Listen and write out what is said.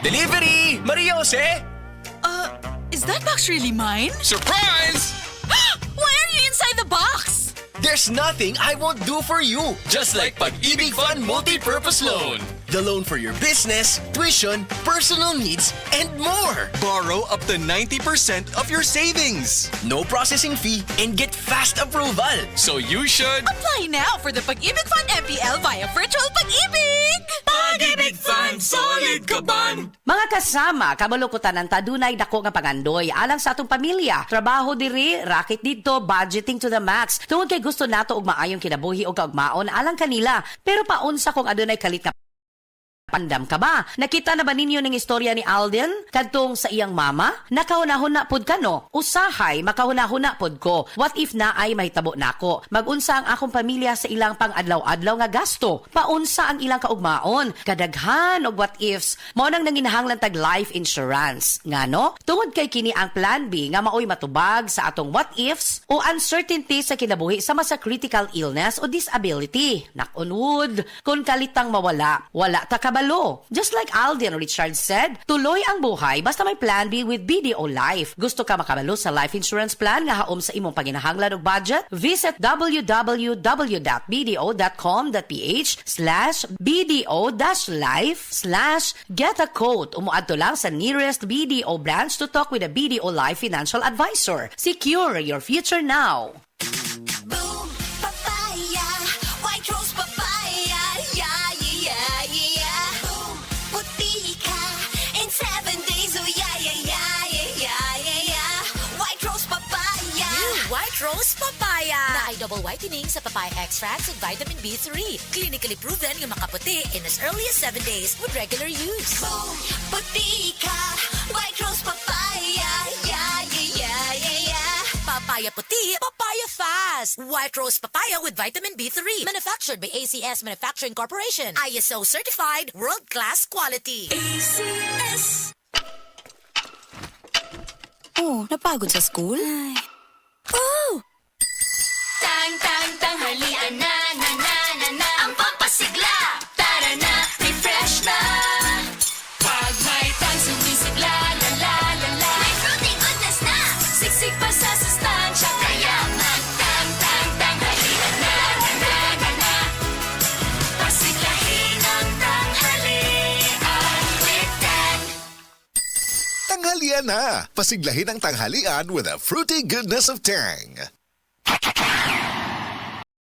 Delivery! Maria Jose! Is that box really mine? Surprise! Why are you inside the box? There's nothing I won't do for you. Just like Pag-ibig Fund Multi-Purpose Loan. The loan for your business, tuition, personal needs, and more. Borrow up to 90% of your savings. No processing fee and get fast approval. So you should... Apply now for the Pag-ibig Fund MPL via Virtual Pag-ibig! Pag-ibig Fund, solid ka ban! Mga kasama, kabulukutan ng tadunay dako nga pangandoy alang sa atong pamilya. Trabaho diri, racket dito, budgeting to the max. Tungod kay gusto nato og maayong kinabuhi o kaugmaon alang kanila. Pero paunsa kung adunay kalit nga pandam ka ba? Nakita na ba ninyo ng istorya ni Alden? Kadtong sa iyang mama? Nakahunahuna pod ka no? Usahay, makahunahuna pod ko. What if na ay mahitabo nako? Magunsa ang akong pamilya sa ilang pang-adlaw-adlaw nga gasto? Paunsa ang ilang kaugmaon? Kadaghan og what ifs? Mao nang nanginahanglan tag life insurance. Ngano? Tungod kay kini ang plan B nga maoy matubag sa atong what ifs o uncertainty sa kinabuhi sama sa critical illness o disability. Knock on wood, kung kalitang mawala, wala ta kabalo. Just like Alden Richard said, tuloy ang buhay basta may plan B with BDO Life. Gusto ka makabalo sa life insurance plan nga haom sa imong panginahanglan og budget? Visit www.bdo.com.ph/bdo-life/get a quote. Umuadto lang sa nearest BDO branch to talk with a BDO Life financial advisor. Secure your future now. Boom, papaya, white rose papaya, yeah, yeah, yeah. Boom, puti ka in 7 days, oh yeah, yeah, yeah, yeah, yeah, yeah. White rose papaya. New White Rose Papaya. Na ay double whitening sa papaya extracts with vitamin B3. Clinically proven nga makaputi in as early as 7 days with regular use. Boom, puti ka, white rose papaya, yeah, yeah, yeah, yeah, yeah. Papaya puti, papaya fast. White Rose Papaya with vitamin B3. Manufactured by ACS Manufacturing Corporation. ISO certified, world-class quality. ACS. Oh, napagod sa school? Oh! Tanghalian na, na, na, na, na. Ang pampasigla. Tara na, refresh na. Pag may tang sumisigla, la, la, la, la. May fruity goodness na. Siksik pa sa sustansya. Kaya tanghalian na, na, na, na, na. Pasiglahin ang tanghalian with Dan. Tanghalian na! Pasiglahin ang tanghalian with a fruity goodness of Tang.